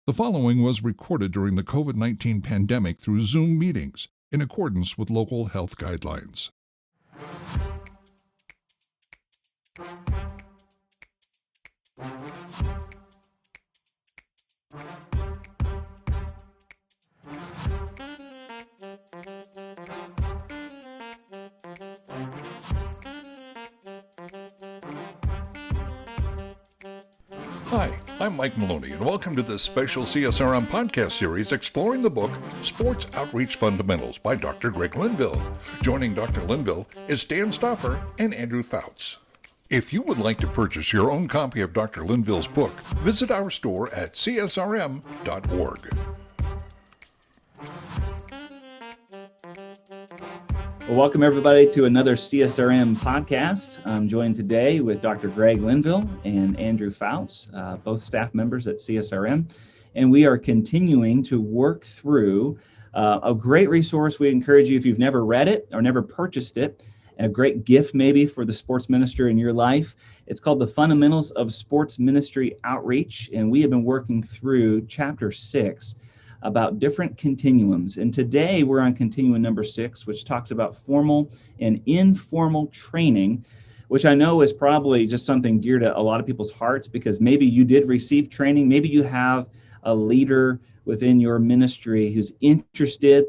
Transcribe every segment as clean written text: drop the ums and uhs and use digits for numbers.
The following was recorded during the COVID-19 pandemic through Zoom meetings in accordance with local health guidelines. Hi, I'm Mike Maloney, and welcome to this special CSRM podcast series exploring the book Sports Outreach Fundamentals by Dr. Greg Linville. Joining Dr. Linville is Dan Stoffer and Andrew Fouts. If you would like to purchase your own copy of Dr. Linville's book, visit our store at csrm.org. Well, welcome everybody to another CSRM podcast. I'm joined today with Dr. Greg Linville and Andrew Fouts, both staff members at CSRM. And we are continuing to work through a great resource. We encourage you, if you've never read it or never purchased it, a great gift maybe for the sports minister in your life. It's called The Fundamentals of Sports Ministry Outreach. And we have been working through chapter 6 about different continuums. And today we're on continuum number 6, which talks about formal and informal training, which I know is probably just something dear to a lot of people's hearts, because maybe you did receive training. Maybe you have a leader within your ministry who's interested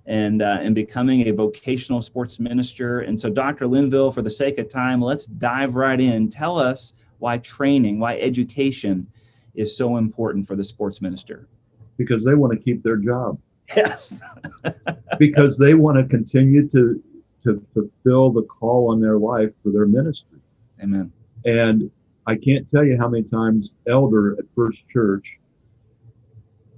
in becoming a vocational sports minister. And so Dr. Linville, for the sake of time, let's dive right in. Tell us why training, why education is so important for the sports minister. Because they want to keep their job. Yes. Because they want to continue to fulfill the call on their life for their ministry. Amen. And I can't tell you how many times elder at First Church,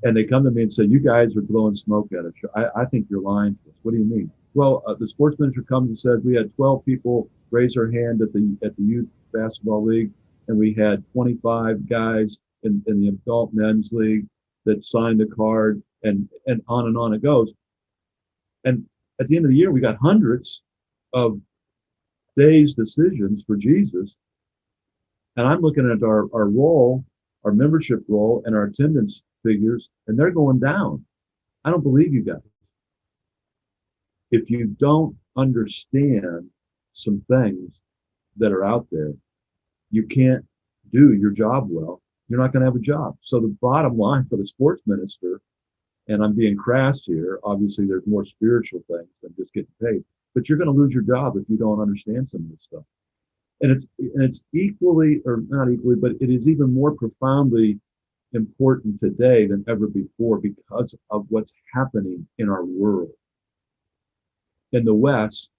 and they come to me and say, "You guys are blowing smoke at us. I think you're lying to us." What do you mean? Well, the sports minister comes and says, "We had 12 people raise their hand at the youth basketball league, and we had 25 guys in the adult men's league that signed a card," and on it goes. And at the end of the year, we got hundreds of days decisions for Jesus. And I'm looking at our roll, our membership roll, and our attendance figures, and they're going down. I don't believe you guys. If you don't understand some things that are out there, you can't do your job well. You're not going to have a job. So the bottom line for the sports minister, and I'm being crass here, obviously there's more spiritual things than just getting paid, but you're going to lose your job if you don't understand some of this stuff. And it's equally, or not equally, but it is even more profoundly important today than ever before because of what's happening in our world. In the West,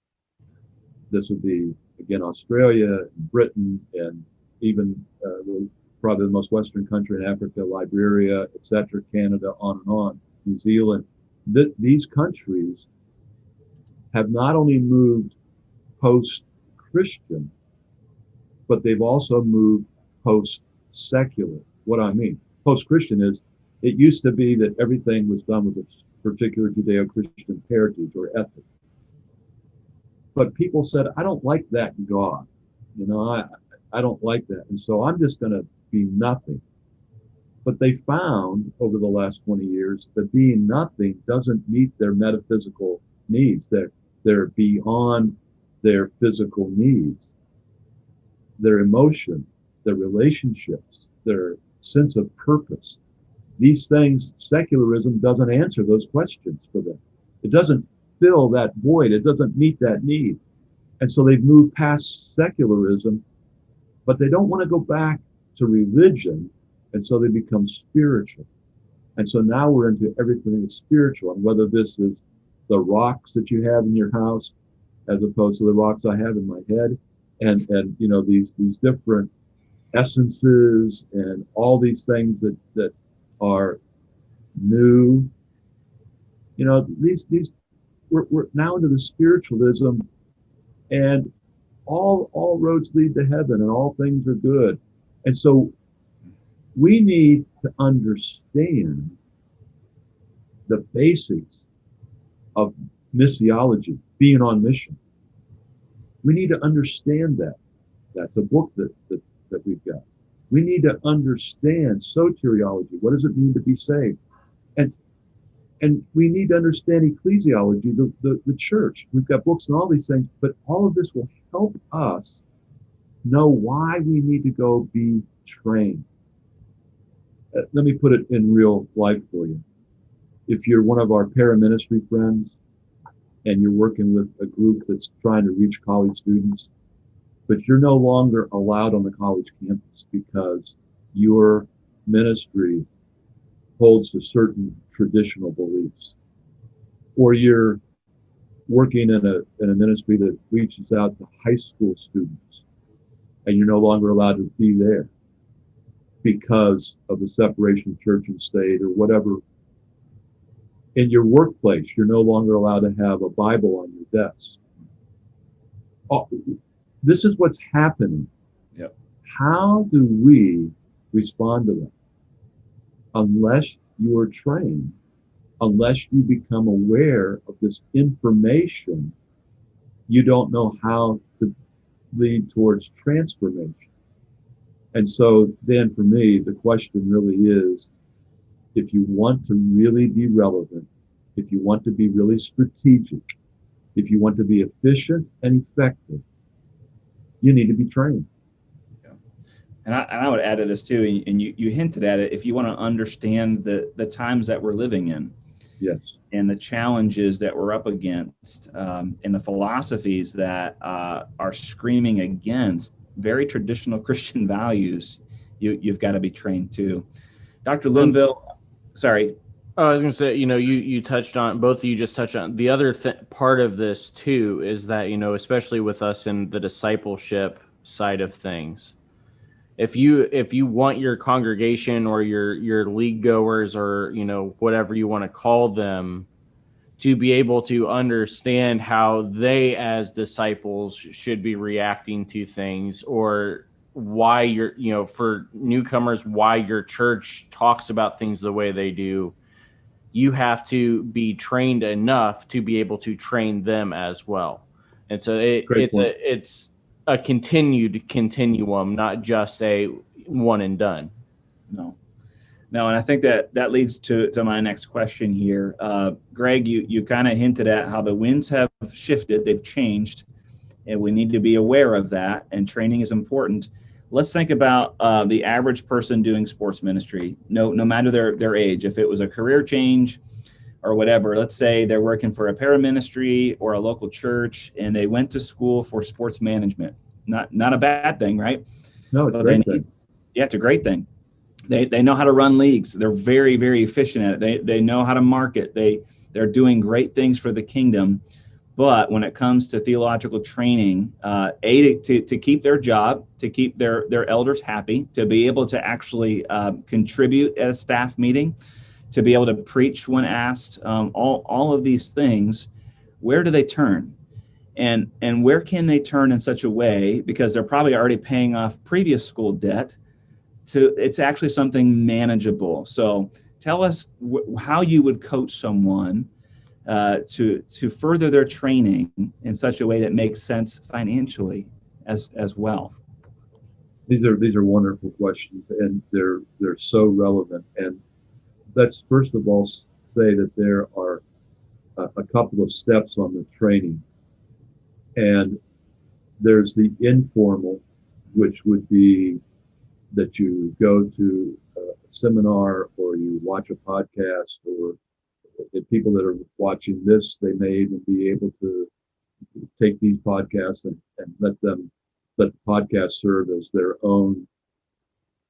this would be, again, Australia, Britain, and even probably the most Western country in Africa, Liberia, etc., Canada, on, New Zealand. These countries have not only moved post-Christian, but they've also moved post-secular. What I mean, post-Christian is, it used to be that everything was done with a particular Judeo-Christian heritage or ethic. But people said, "I don't like that God. I don't like that. And so I'm just going to be nothing." But they found over the last 20 years that being nothing doesn't meet their metaphysical needs. They're beyond their physical needs, their emotion, their relationships, their sense of purpose. These things, secularism doesn't answer those questions for them. It doesn't fill that void. It doesn't meet that need. And so they've moved past secularism, but they don't want to go back to religion, and so they become spiritual. And so now we're into everything that's spiritual, and whether this is the rocks that you have in your house as opposed to the rocks I have in my head, and these different essences and all these things that are new. We're now into the spiritualism, and all roads lead to heaven, and all things are good. And so we need to understand the basics of missiology, being on mission. We need to understand that. That's a book that we've got. We need to understand soteriology. What does it mean to be saved? And and we need to understand ecclesiology, the church. We've got books and all these things, but all of this will help us know why we need to go be trained. Let me put it in real life for you. If you're one of our paraministry friends and you're working with a group that's trying to reach college students, but you're no longer allowed on the college campus because your ministry holds to certain traditional beliefs, or you're working in a ministry that reaches out to high school students and you're no longer allowed to be there because of the separation of church and state or whatever. In your workplace, you're no longer allowed to have a Bible on your desk. Oh, this is what's happening. Yep. How do we respond to that? Unless you are trained, unless you become aware of this information, you don't know how to lead towards transformation. And so then for me, the question really is, if you want to really be relevant, if you want to be really strategic, if you want to be efficient and effective, you need to be trained. And I would add to this too, and you hinted at it, if you want to understand the times that we're living in. Yes. And the challenges that we're up against, and the philosophies that are screaming against very traditional Christian values, you've got to be trained too. Dr. Linville, sorry. Oh, I was going to say, you touched on, both of you just touched on the other part of this too, is that, especially with us in the discipleship side of things, if you want your congregation or your league goers or, whatever you want to call them, to be able to understand how they as disciples should be reacting to things, or why for newcomers, why your church talks about things the way they do, you have to be trained enough to be able to train them as well. And so it's a continuum, not just a one and done. No, and I think that leads to my next question here. Greg, you kind of hinted at how the winds have shifted, they've changed, and we need to be aware of that, and training is important. Let's think about the average person doing sports ministry, no matter their age. If it was a career change or whatever, let's say they're working for a paraministry or a local church, and they went to school for sports management. Not a bad thing, right? No, it's a great thing. Yeah, it's a great thing. They know how to run leagues. They're very, very efficient at it. They know how to market. They're doing great things for the kingdom. But when it comes to theological training, to keep their job, to keep their elders happy, to be able to actually contribute at a staff meeting, to be able to preach when asked, all of these things, where do they turn? And where can they turn in such a way, because they're probably already paying off previous school debt, it's actually something manageable. So tell us how you would coach someone to further their training in such a way that makes sense financially as well. These are wonderful questions, and they're so relevant. And let's first of all say that there are a couple of steps on the training, and there's the informal, which would be that you go to a seminar or you watch a podcast, or the people that are watching this, they may even be able to take these podcasts and let the podcast serve as their own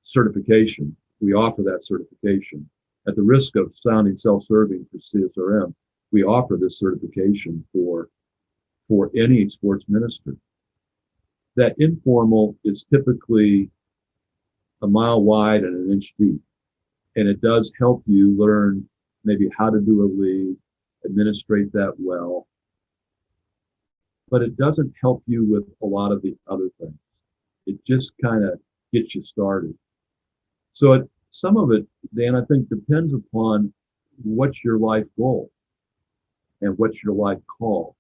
certification. We offer that certification. At the risk of sounding self-serving for CSRM, we offer this certification for any sports minister. That informal is typically a mile wide and an inch deep. And it does help you learn maybe how to do a league, administrate that well. But it doesn't help you with a lot of the other things. It just kind of gets you started. So some of it, Dan, I think depends upon what's your life goal and what's your life call.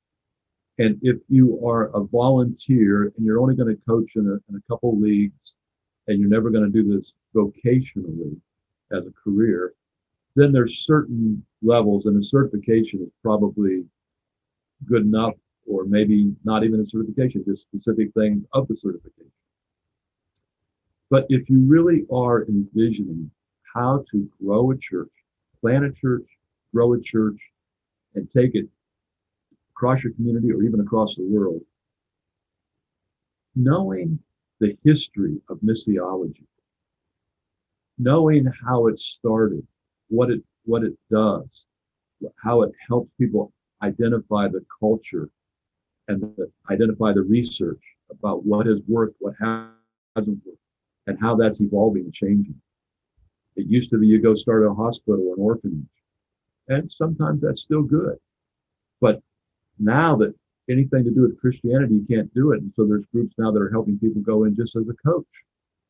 And if you are a volunteer and you're only going to coach in a couple leagues, and you're never going to do this vocationally as a career, then there's certain levels, and a certification is probably good enough, or maybe not even a certification, just specific things of the certification. But if you really are envisioning how to grow a church, plant a church, grow a church, and take it across your community or even across the world, knowing the history of missiology, knowing how it started, what it does, how it helps people identify the culture and identify the research about what has worked, what hasn't worked, and how that's evolving and changing. It used to be you go start a hospital or an orphanage, and sometimes that's still good. But now that anything to do with Christianity, you can't do it. And so there's groups now that are helping people go in just as a coach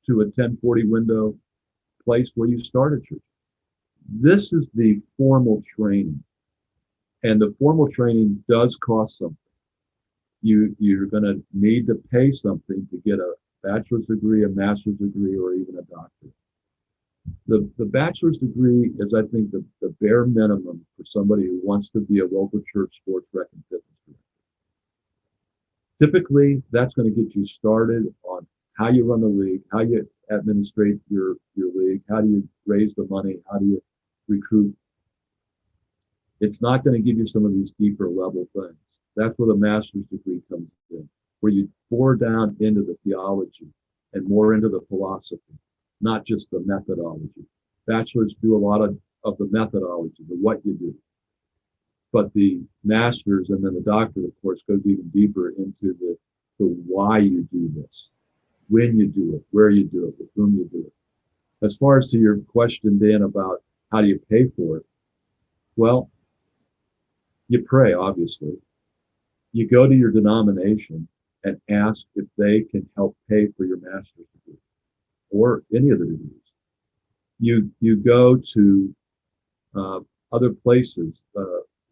to a 1040 window place where you start a church. This is the formal training. And the formal training does cost something. You're going to need to pay something to get a bachelor's degree, a master's degree, or even a doctorate. The bachelor's degree is, I think, the bare minimum for somebody who wants to be a local church sports rec and fitness director. Typically, that's going to get you started on how you run the league, how you administrate your league, how do you raise the money, how do you recruit. It's not going to give you some of these deeper level things. That's where the master's degree comes in, where you bore down into the theology and more into the philosophy, not just the methodology. Bachelors do a lot of the methodology, the what you do. But the master's and then the doctorate, of course, goes even deeper into the why you do this, when you do it, where you do it, with whom you do it. As far as to your question, Dan, about how do you pay for it? Well, you pray, obviously. You go to your denomination and ask if they can help pay for your master's degree or any of the degrees. You go to other places,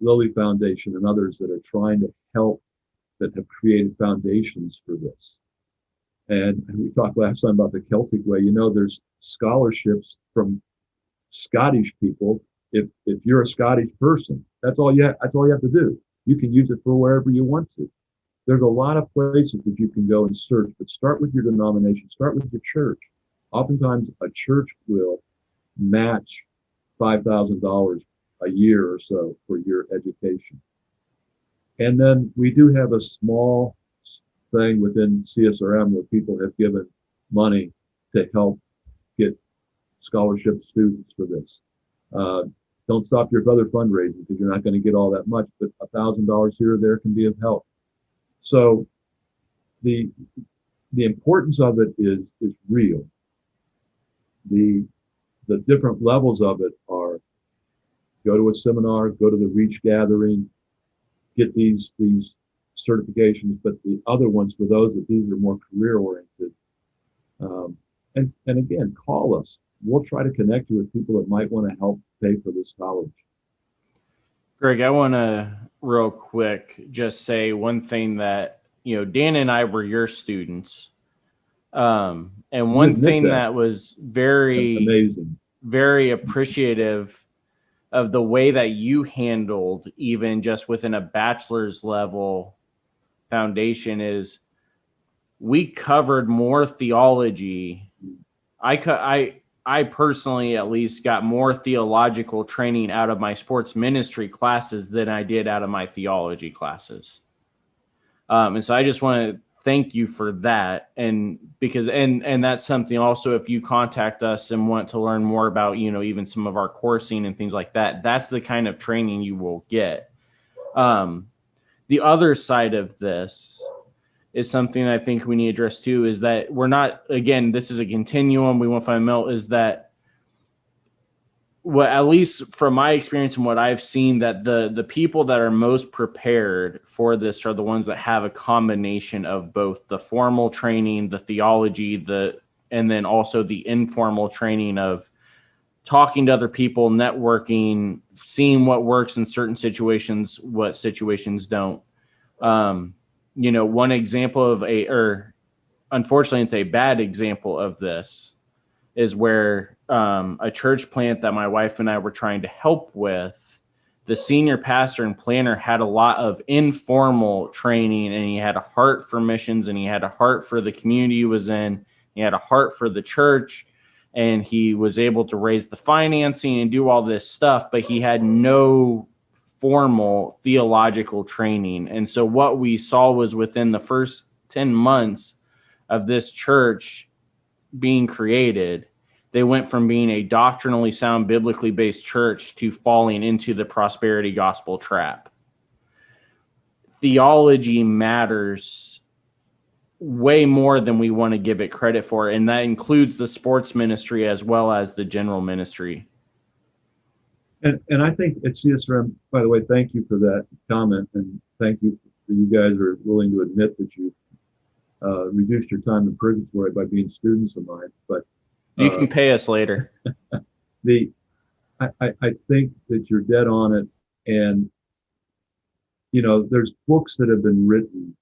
Lilly Foundation and others that are trying to help, that have created foundations for this. And we talked last time about the Celtic way. You know, there's scholarships from Scottish people. If you're a Scottish person, that's all you have to do. You can use it for wherever you want to. There's a lot of places that you can go and search, but start with your denomination, start with your church. Oftentimes a church will match $5,000 a year or so for your education. And then we do have a small thing within CSRM where people have given money to help get scholarship students for this. Don't stop your other fundraising because you're not going to get all that much, but $1,000 here or there can be of help. So the importance of it is real. The different levels of it are go to a seminar, go to the Reach gathering, get these certifications, but the other ones for those that these are more career oriented. And again, call us. We'll try to connect you with people that might want to help pay for this college. Greg, I want to real quick just say one thing that, Dan and I were your students. And one thing that was very amazing, very appreciative of the way that you handled even just within a bachelor's level foundation is we covered more theology. I personally at least got more theological training out of my sports ministry classes than I did out of my theology classes. And so I just want to thank you for that. And because, and that's something also, if you contact us and want to learn more about, even some of our coursing and things like that, that's the kind of training you will get. The other side of this is something I think we need to address too, is that we're not, again, this is a continuum. We want fundamental is that at least from my experience and what I've seen, that the people that are most prepared for this are the ones that have a combination of both the formal training, the theology, and then also the informal training of talking to other people, networking, seeing what works in certain situations, what situations don't. One example of unfortunately, it's a bad example of this, is where a church plant that my wife and I were trying to help with, the senior pastor and planner had a lot of informal training, and he had a heart for missions, and he had a heart for the community he was in. He had a heart for the church, and he was able to raise the financing and do all this stuff, but he had no formal theological training. And so what we saw was within the first 10 months of this church being created, they went from being a doctrinally sound, biblically based church to falling into the prosperity gospel trap. Theology matters way more than we want to give it credit for, and that includes the sports ministry as well as the general ministry. And I think at CSRM, by the way, thank you for that comment, and thank you that you guys are willing to admit that you reduced your time in purgatory by being students of mine. But you can pay us later. I think that you're dead on it. And, you know, there's books that have been written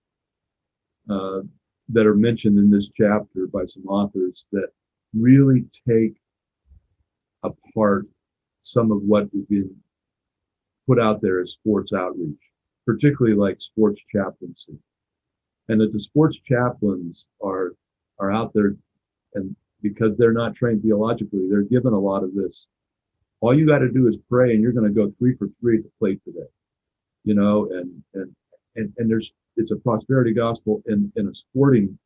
that are mentioned in this chapter by some authors that really take apart some of what is being put out there as sports outreach, particularly like sports chaplaincy. And that the sports chaplains are out there, and because they're not trained theologically, they're given a lot of this. All you got to do is pray, and you're going to go 3 for 3 at the plate today, you know. And there's it's a prosperity gospel in a sporting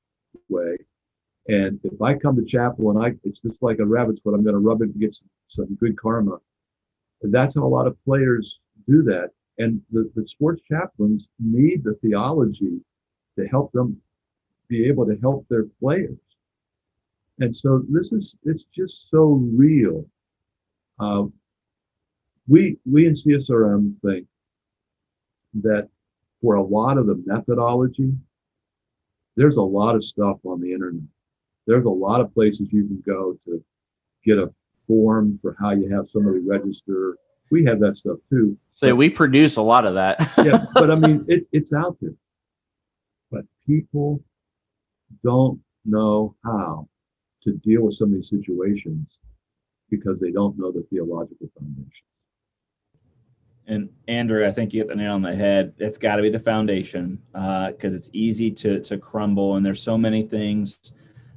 way. And if I come to chapel and it's just like a rabbit's foot, I'm going to rub it and get some good karma. And that's how a lot of players do that. And the sports chaplains need the theology to help them be able to help their players. And so it's just so real. We in CSRM think that for a lot of the methodology, there's a lot of stuff on the internet. There's a lot of places you can go to get a form for how you have somebody register. We have that stuff too. So we produce a lot of that. Yeah, but I mean, it's out there. But people don't know how to deal with some of these situations because they don't know the theological foundation. And Andrew, I think you hit the nail on the head. It's got to be the foundation because it's easy to crumble, and there's so many things.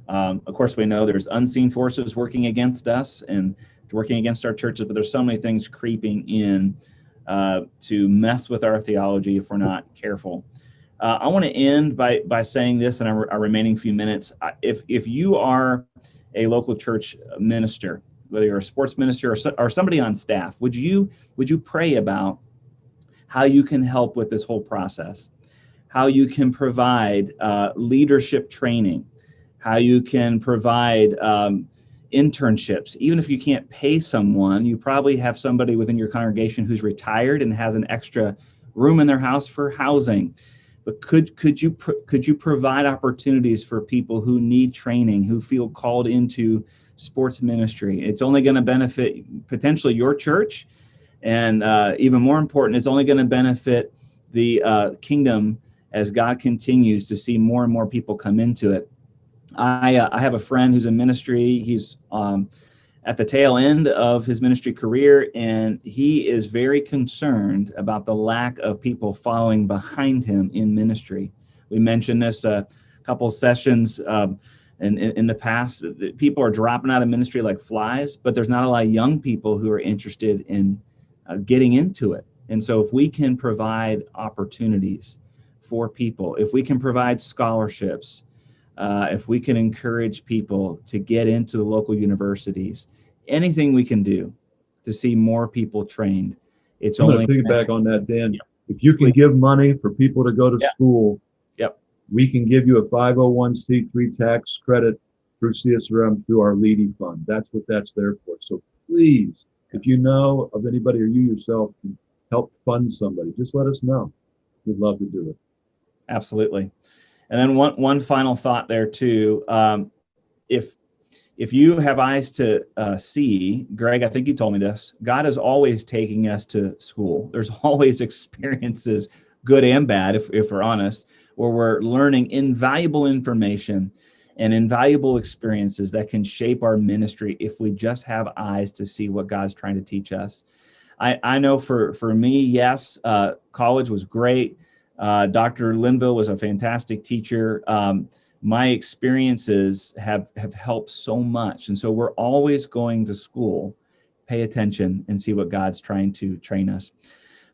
Of course, we know there's unseen forces working against us and working against our churches, but there's so many things creeping in to mess with our theology if we're not careful. I want to end by saying this in our remaining few minutes. If you are a local church minister, whether you're a sports minister or somebody on staff, would you pray about how you can help with this whole process, how you can provide leadership training, how you can provide internships. Even if you can't pay someone, you probably have somebody within your congregation who's retired and has an extra room in their house for housing. But could you provide opportunities for people who need training, who feel called into sports ministry? It's only going to benefit potentially your church, and even more important, it's only going to benefit the kingdom as God continues to see more and more people come into it. I have a friend who's in ministry. He's at the tail end of his ministry career, and he is very concerned about the lack of people following behind him in ministry. We mentioned this a couple sessions in the past. People are dropping out of ministry like flies, but there's not a lot of young people who are interested in getting into it. And so if we can provide opportunities for people, if we can provide scholarships, if we can encourage people to get into the local universities, anything we can do to see more people trained. It's I'm only going to piggyback on that, Dan. Yep. If you can give money for people to go to school, yep, we can give you a 501c3 tax credit through CSRM through our Leading Fund. That's what that's there for. So please, if you know of anybody or you yourself can help fund somebody, just let us know. We'd love to do it. Absolutely. And then one final thought there too. If you have eyes to see, Greg, I think you told me this, God is always taking us to school. There's always experiences, good and bad, if we're honest, where we're learning invaluable information. and invaluable experiences that can shape our ministry if we just have eyes to see what God's trying to teach us. I know for me, yes, college was great. Dr. Linville was a fantastic teacher. My experiences have helped so much. And so we're always going to school, pay attention and see what God's trying to train us.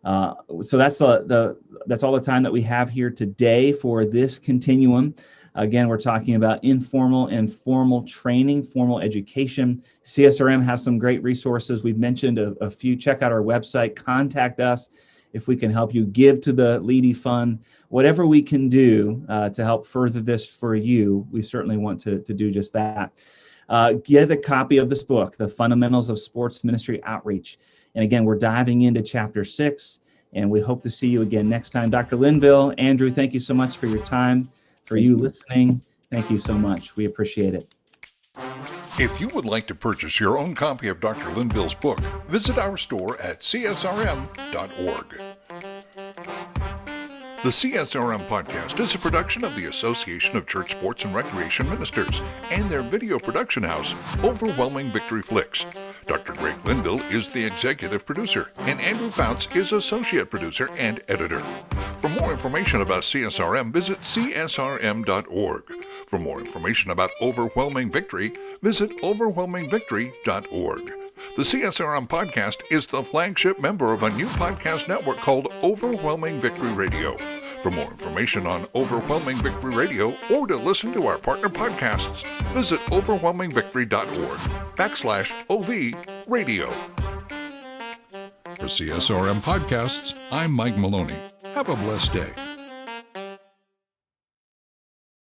So that's all the time that we have here today for this continuum. Again, we're talking about informal and formal training, formal education. CSRM has some great resources. We've mentioned a few. Check out our website, contact us if we can help you, give to the Leedy Fund. Whatever we can do to help further this for you, we certainly want to do just that. Get a copy of this book, The Fundamentals of Sports Ministry Outreach. And again, we're diving into chapter 6, and we hope to see you again next time. Dr. Linville, Andrew, thank you so much for your time. For you listening, thank you so much. We appreciate it. If you would like to purchase your own copy of Dr. Linville's book, visit our store at csrm.org. The CSRM podcast is a production of the Association of Church Sports and Recreation Ministers and their video production house, Overwhelming Victory Flix. Dr. Greg Linville is the executive producer, and Andrew Fouts is associate producer and editor. For more information about CSRM, visit csrm.org. For more information about Overwhelming Victory, visit overwhelmingvictory.org. The CSRM podcast is the flagship member of a new podcast network called Overwhelming Victory Radio. For more information on Overwhelming Victory Radio or to listen to our partner podcasts, visit overwhelmingvictory.org/OV radio. For CSRM podcasts, I'm Mike Maloney. Have a blessed day.